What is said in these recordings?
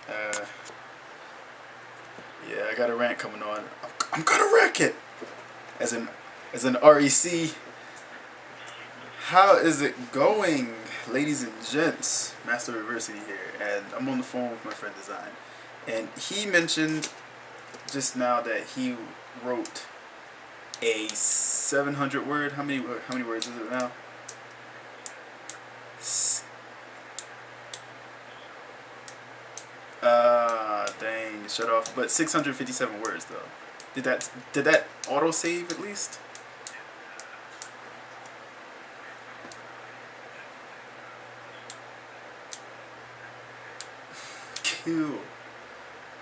Uh, yeah, I got a rant coming on. I'm gonna wreck it. As an REC. How is it going, ladies and gents? Master University here, and I'm on the phone with my friend Dezign, and he mentioned just now that he wrote a 700 word. How many words is it now? Dang, shut off. But 657 words though. Did that auto save at least? Cool.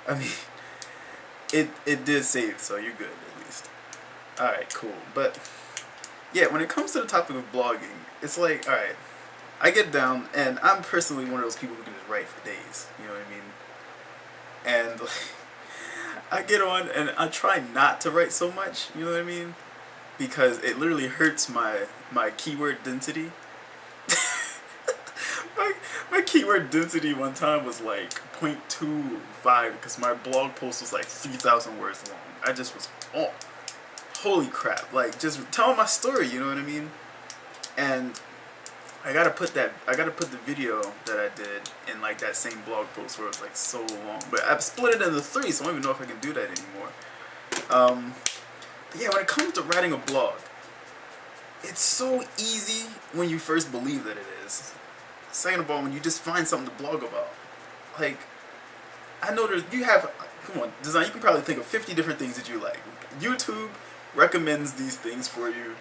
I mean, it did save, so you're good at least. All right, cool. But yeah, when it comes to the topic of blogging, it's like, all right, I get down, and I'm personally one of those people who can just write for days. You know what I mean? And like, I get on, and I try not to write so much. You know what I mean? Because it literally hurts my keyword density. My keyword density one time was like 0.25 because my blog post was like 3,000 words long. I just was, oh, holy crap! Like just telling my story, you know what I mean? And I gotta put the video that I did in like that same blog post where it was like so long. But I've split it into three, so I don't even know if I can do that anymore. But yeah, when it comes to writing a blog, it's so easy when you first believe that it is. Second of all, when you just find something to blog about. Like, I know you have, come on, Dezign, you can probably think of 50 different things that you like. YouTube recommends these things for you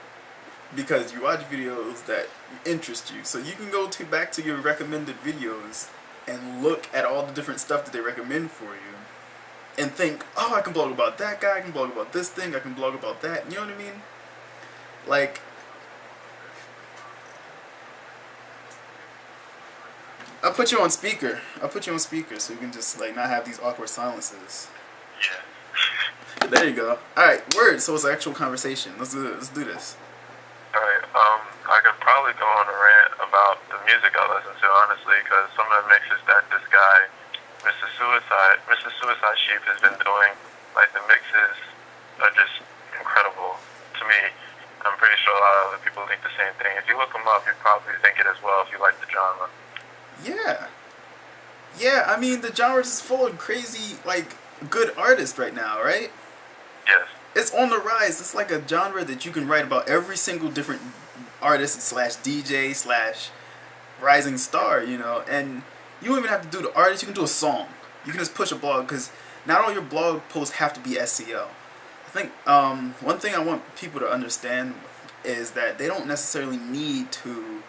because you watch videos that interest you. So you can go back to your recommended videos and look at all the different stuff that they recommend for you and think, oh, I can blog about that guy, I can blog about this thing, I can blog about that. You know what I mean? Like, I'll put you on speaker so you can just like not have these awkward silences. Yeah. There you go. Alright, word, so it's an actual conversation. Let's do this. Alright, I could probably go on a rant about the music I listen to, honestly, because some of the mixes that this guy, Mr. Suicide Sheep, has been doing, like the mixes are just incredible to me. I'm pretty sure a lot of other people think the same thing. If you look them up, you probably think it as well if you like the genre. Yeah, I mean, the genre is full of crazy, like, good artists right now, right? Yes. It's on the rise. It's like a genre that you can write about every single different artist slash DJ slash rising star, you know? And you don't even have to do the artist, you can do a song. You can just push a blog, because not all your blog posts have to be SEO. I think one thing I want people to understand is that they don't necessarily need to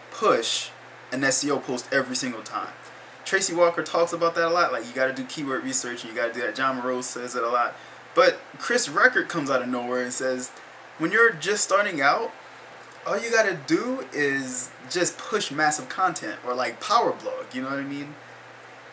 push an SEO post every single time. Tracy Walker talks about that a lot. Like, you got to do keyword research and you got to do that. John Morose says it a lot. But Chris Record comes out of nowhere and says, when you're just starting out, all you got to do is just push massive content or like power blog. You know what I mean?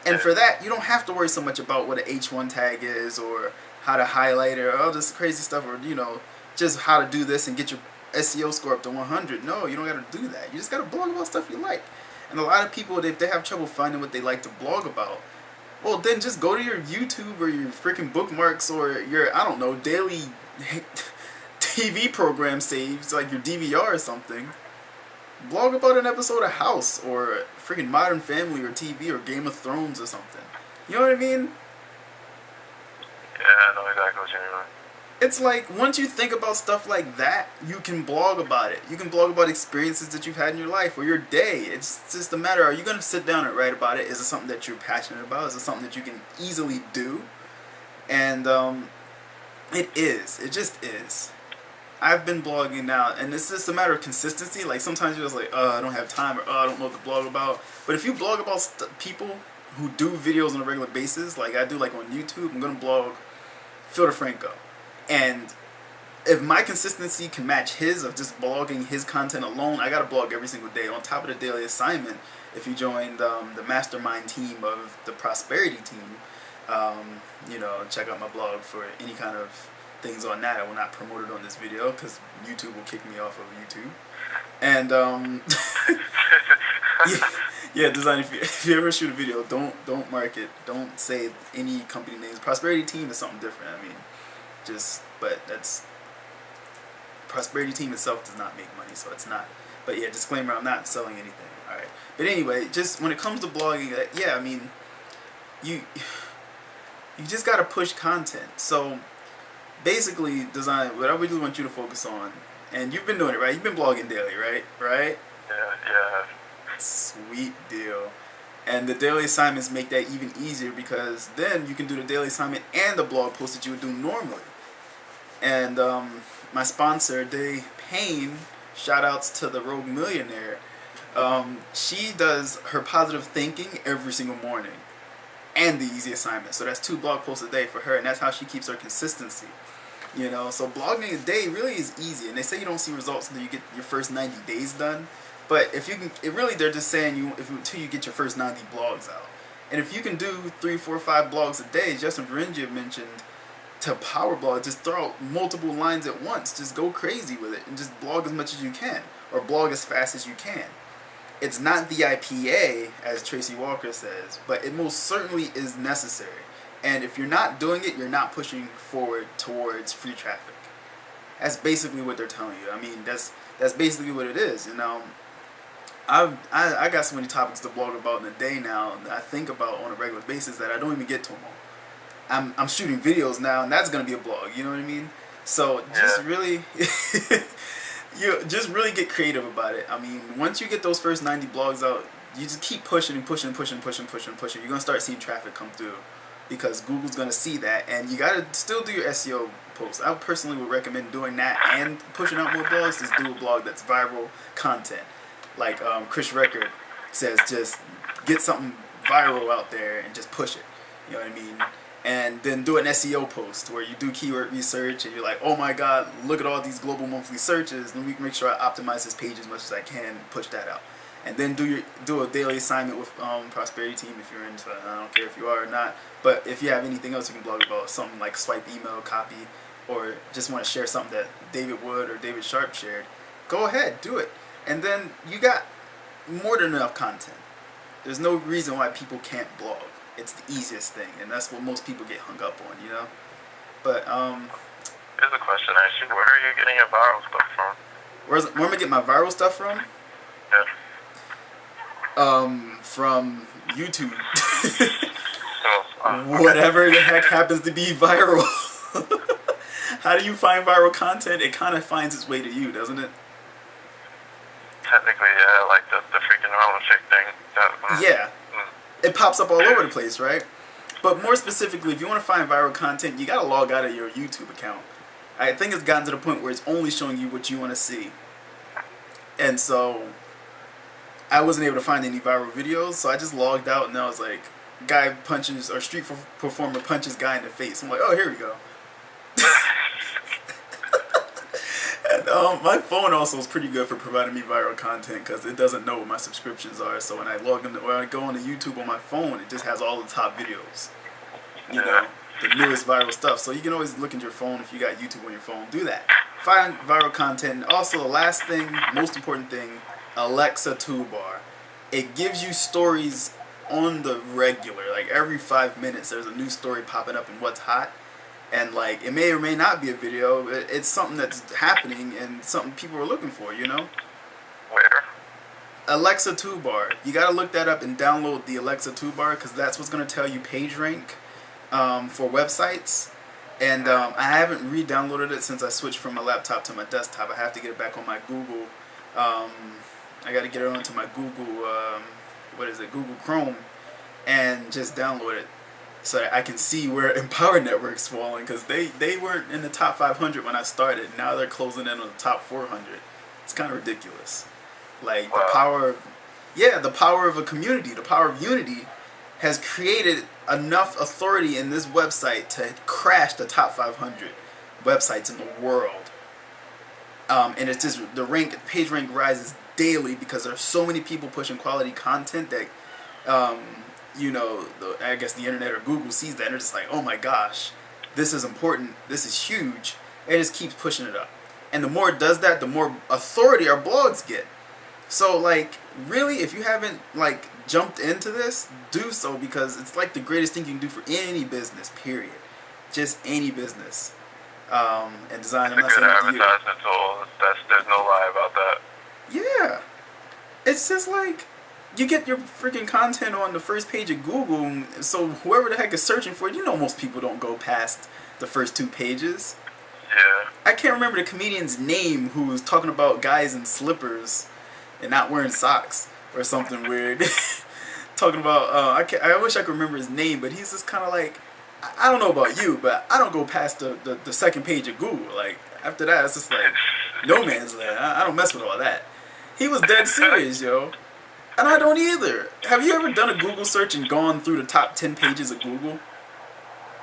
And for that, you don't have to worry so much about what an H1 tag is or how to highlight it or all this crazy stuff, or, you know, just how to do this and get your SEO score up to 100. No, you don't got to do that. You just got to blog about stuff you like. And a lot of people, if they have trouble finding what they like to blog about, well, then just go to your YouTube or your freaking bookmarks or your, I don't know, daily TV program saves, like your DVR or something. Blog about an episode of House or freaking Modern Family or TV or Game of Thrones or something. You know what I mean? Yeah, I know exactly what you mean. It's like, once you think about stuff like that, you can blog about it. You can blog about experiences that you've had in your life or your day. It's just a matter, are you going to sit down and write about it? Is it something that you're passionate about? Is it something that you can easily do? And it is. It just is. I've been blogging now, and it's just a matter of consistency. Like, sometimes you're just like, I don't have time, or I don't know what to blog about. But if you blog about people who do videos on a regular basis, like I do, like on YouTube, I'm going to blog Phil DeFranco. And if my consistency can match his of just blogging his content alone, I got to blog every single day. On top of the daily assignment, if you join the mastermind team of the prosperity team, you know, check out my blog for any kind of things on that. I will not promote it on this video because YouTube will kick me off of YouTube. And Yeah, design. If you ever shoot a video, don't mark it. Don't say any company names. Prosperity Team is something different. I mean, but that's Prosperity Team itself does not make money, so it's not. But yeah, disclaimer: I'm not selling anything. All right. But anyway, just when it comes to blogging, yeah, I mean, you just gotta push content. So basically, design. What I really want you to focus on, and you've been doing it, right? You've been blogging daily, right? Right? Yeah. Sweet deal. And the daily assignments make that even easier because then you can do the daily assignment and the blog post that you would do normally. And my sponsor, Day Payne, shout outs to the Rogue Millionaire. She does her positive thinking every single morning and the easy assignment. So that's 2 blog posts a day for her, and that's how she keeps her consistency. You know, so blogging a day really is easy. And they say you don't see results until you get your first 90 days done. But if you can, they're just saying until you get your first 90 blogs out. And if you can do 3, 4, 5 blogs a day, Justin Varengia mentioned to power blog, just throw out multiple lines at once. Just go crazy with it and just blog as much as you can, or blog as fast as you can. It's not the IPA, as Tracy Walker says, but it most certainly is necessary. And if you're not doing it, you're not pushing forward towards free traffic. That's basically what they're telling you. I mean, that's basically what it is. You know, I got so many topics to blog about in a day now that I think about on a regular basis that I don't even get to them all. I'm shooting videos now, and that's gonna be a blog. You know what I mean? So just really, you just really get creative about it. I mean, once you get those first 90 blogs out, you just keep pushing and pushing. You're gonna start seeing traffic come through because Google's gonna see that, and you gotta still do your SEO posts. I personally would recommend doing that and pushing out more blogs. Just do a blog that's viral content. Like Chris Record says, just get something viral out there and just push it. You know what I mean? And then do an SEO post where you do keyword research and you're like, oh my God, look at all these global monthly searches. Let me make sure I optimize this page as much as I can, push that out. And then do a daily assignment with Prosperity Team if you're into it. I don't care if you are or not. But if you have anything else you can blog about, something like swipe email copy, or just want to share something that David Wood or David Sharp shared, go ahead, do it. And then you got more than enough content. There's no reason why people can't blog. It's the easiest thing, and that's what most people get hung up on, you know? But, here's a question, actually. Where are you getting your viral stuff from? Where am I getting my viral stuff from? Yeah. From YouTube. Whatever the heck happens to be viral. How do you find viral content? It kind of finds its way to you, doesn't it? Technically, yeah, like the freaking Harlem Shake thing. Yeah. It pops up all over the place, right? But more specifically, if you want to find viral content, you gotta log out of your YouTube account. I think it's gotten to the point where it's only showing you what you want to see. And so, I wasn't able to find any viral videos, so I just logged out and I was like, guy punches, or street performer punches guy in the face. I'm like, oh, here we go. And my phone also is pretty good for providing me viral content because it doesn't know what my subscriptions are. So when I when I go on to YouTube on my phone, it just has all the top videos. You know, the newest viral stuff. So you can always look at your phone if you got YouTube on your phone. Do that. Find viral content. Also, the last thing, most important thing, Alexa toolbar. It gives you stories on the regular. Like every 5 minutes, there's a new story popping up in what's hot. And like, it may or may not be a video. It's something that's happening and something people are looking for, you know? Where? Alexa toolbar. You gotta look that up and download the Alexa toolbar because that's what's gonna tell you page rank for websites. And I haven't re-downloaded it since I switched from my laptop to my desktop. I have to get it back on my Google. I gotta get it onto my Google, Google Chrome, and just download it. So that I can see where Empower Network's falling, because they weren't in the top 500 when I started. Now they're closing in on the top 400. It's kind of ridiculous. Like the power of a community, the power of unity, has created enough authority in this website to crash the top 500 websites in the world. And it's just the page rank rises daily because there's so many people pushing quality content that. I guess the internet or Google sees that and they're just like, oh my gosh, this is important, this is huge. It just keeps pushing it up. And the more it does that, the more authority our blogs get. So like, really, if you haven't like jumped into this, do so, because it's like the greatest thing you can do for any business, period. Just any business. And design. It's a good advertisement tool. There's no lie about that. Yeah. It's just like, you get your freaking content on the first page of Google, so whoever the heck is searching for it, you know most people don't go past the first 2 pages. Yeah. I can't remember the comedian's name who was talking about guys in slippers and not wearing socks or something weird. Talking about, I wish I could remember his name, but he's just kind of like, I don't know about you, but I don't go past the second page of Google. Like, after that, it's just like, no man's land. I don't mess with all that. He was dead serious, yo. And I don't either. Have you ever done a Google search and gone through the top 10 pages of Google?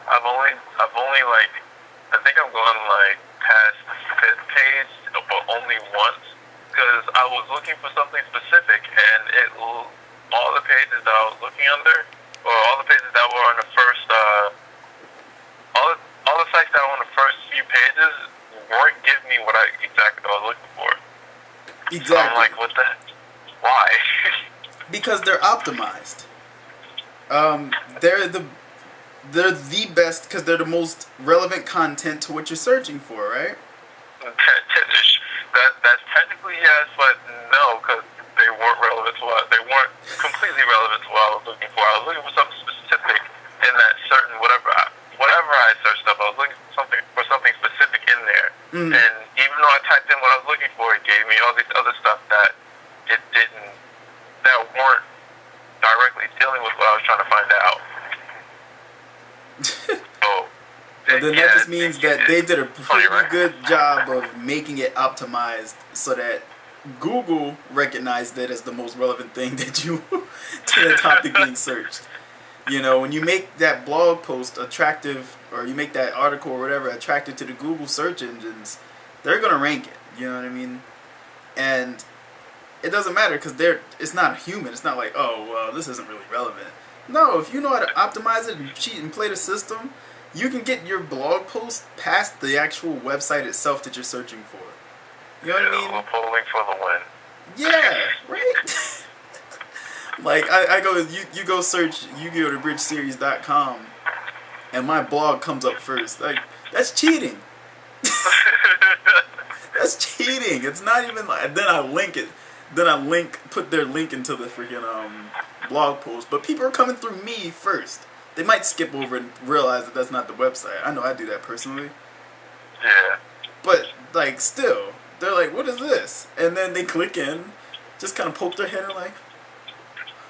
I've only like, I think I've gone like past the 5th page, but only once, because I was looking for something specific, and all the pages that I was looking under, or all the pages that were on the first, all the sites that were on the first few pages weren't giving me what exactly I was looking for. Exactly. So I'm like, what the? Why? Because they're optimized. They're the best because they're the most relevant content to what you're searching for, right? That's technically yes, but no, because they weren't relevant to what they weren't completely relevant to what I was looking for. I was looking for something specific in that certain whatever I searched up. I was looking for something specific in there, and even though I typed in what I was looking for, it gave me all these other stuff that weren't directly dealing with what I was trying to find out. So, well, then that just means that they did a pretty good job of making it optimized so that Google recognized it as the most relevant thing that you to the topic being searched. You know, when you make that blog post attractive, or you make that article or whatever attractive to the Google search engines, they're gonna rank it. You know what I mean? And it doesn't matter because it's not human. It's not like, oh, well, this isn't really relevant. No, if you know how to optimize it and cheat and play the system, you can get your blog post past the actual website itself that you're searching for. You know what I mean? We're polling for the win. Yeah, right? Like, I go, you go search, you go to bridgeseries.com, and my blog comes up first. Like, that's cheating. That's cheating. It's not even like, then I link it. Then I put their link into the freaking blog post. But people are coming through me first. They might skip over and realize that that's not the website. I know I do that personally. Yeah. But, like, still, they're like, what is this? And then they click in, just kind of poke their head and like,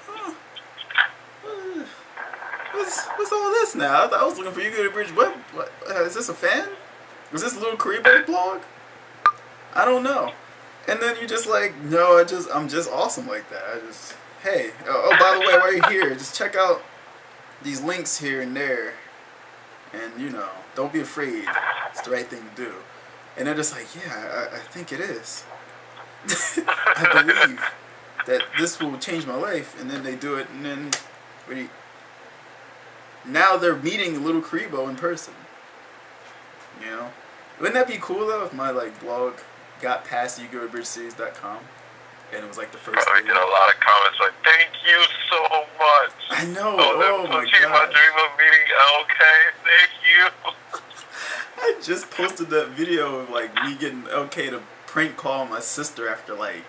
huh, what's all this now? I was looking for you to Bridge. What? Is this a fan? Is this Little Karibo's blog? I don't know. And then you're just like, no, I'm just awesome like that. Hey, oh, by the way, while you're here, just check out these links here and there. And, you know, don't be afraid. It's the right thing to do. And they're just like, yeah, I think it is. I believe that this will change my life. And then they do it, and then now they're meeting Little Karibo in person. You know? Wouldn't that be cool, though, if my, like, blog got past YouGoToBridgeSeries.com and it was like the first thing. Get a lot of comments like, thank you so much. I know. Oh my god. My dream of meeting LK. Thank you. I just posted that video of like me getting LK to prank call my sister after like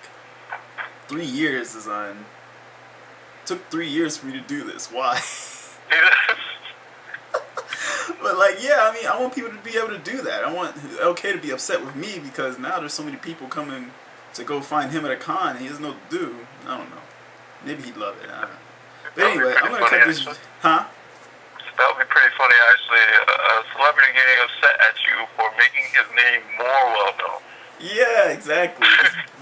3 years. Took 3 years for me to do this. Why? But like, yeah, I mean, I want people to be able to do that. I want LK to be upset with me because now there's so many people coming to go find him at a con and he doesn't know what to do. I don't know. Maybe he'd love it. I don't know. But anyway, I'm gonna cut this. Huh? That would be pretty funny, actually. A celebrity getting upset at you for making his name more well known. Yeah, exactly.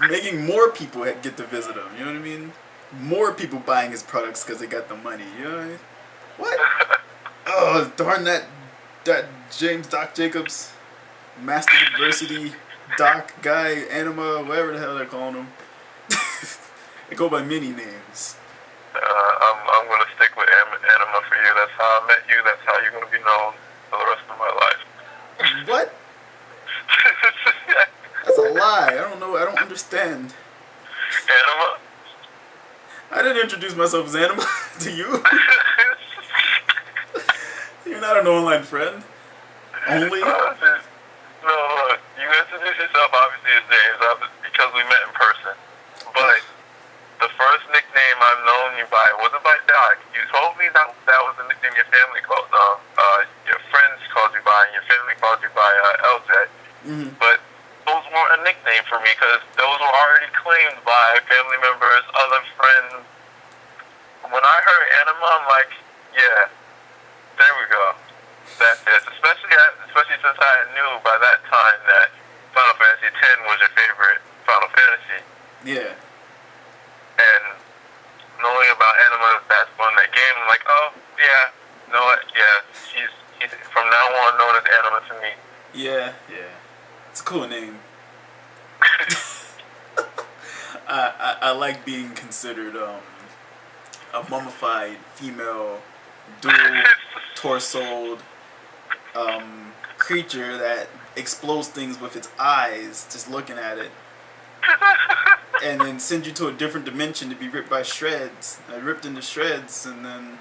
Making more people get to visit him. You know what I mean? More people buying his products because they got the money. You know what I mean? What? Oh, darn that James Doc Jacobs, Master University Doc guy, Anima, whatever the hell they're calling him. They go by many names. I'm going to stick with Anima for you. That's how I met you. That's how you're going to be known for the rest of my life. What? That's a lie. I don't know. I don't understand. Anima? I didn't introduce myself as Anima to you? You're not an online friend. Only? No, look, you introduced yourself obviously as James because we met in person. But the first nickname I've known you by wasn't by Doc. You told me that was the nickname your family called, your friends called you by, and your family called you by LJ. Mm-hmm. But those weren't a nickname for me because those were already claimed by family members, other friends. When I heard Anima, I'm like, yeah, there we go. That's it. Especially since I knew by that time that Final Fantasy X was your favorite Final Fantasy. Yeah. And knowing about Anima, that's when that game, I'm like, oh, yeah, you know what? Yeah, he's from now on known as Anima to me. Yeah. It's a cool name. I like being considered a mummified female dual-torsoed creature that explodes things with its eyes just looking at it, and then sends you to a different dimension to be ripped into shreds, and then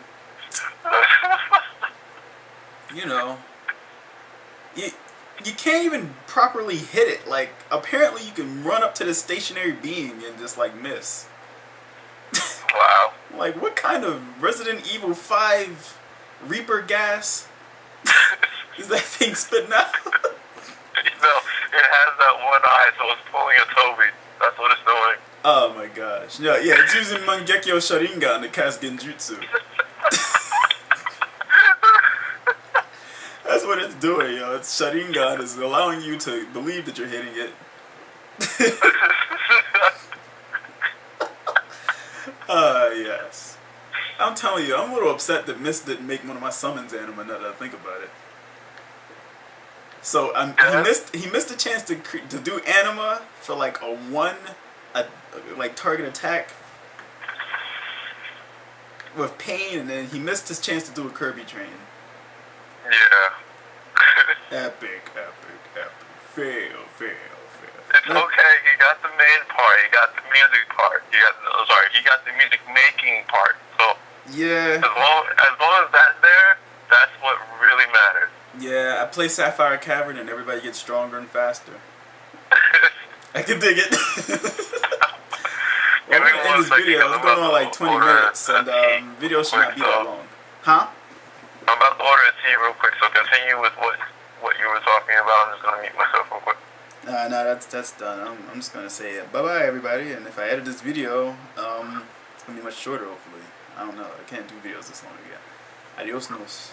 you can't even properly hit it. Like, apparently you can run up to the stationary being and just like miss. Wow. Like, what kind of Resident Evil 5 Reaper gas is that thing spitting out? It has that one eye, so it's pulling a Toby. That's what it's doing. Oh my gosh. Yeah, it's using Mangekyo Sharingan to cast Genjutsu. That's what it's doing, yo. It's Sharingan is allowing you to believe that you're hitting it. Yes. I'm telling you, I'm a little upset that Mist didn't make one of my summons Anima now that I think about it. So he missed a chance to do Anima for like a target attack with pain, and then he missed his chance to do a Kirby train. Yeah. Epic. Fail. It's okay. He got the main part. He got the music part. He got the music making part. So yeah. As long as that's there, that's what really matters. Yeah, I play Sapphire Cavern and everybody gets stronger and faster. I can dig it. Well, I'm gonna end this video. It's going on like 20 minutes, and video should not be that long. Huh? I'm about to order a tea real quick, so continue with what you were talking about. I'm just gonna mute myself real quick. No, that's done. I'm just gonna say bye-bye, everybody. And if I edit this video, it's gonna be much shorter, hopefully. I don't know. I can't do videos this long again. Adios, nos.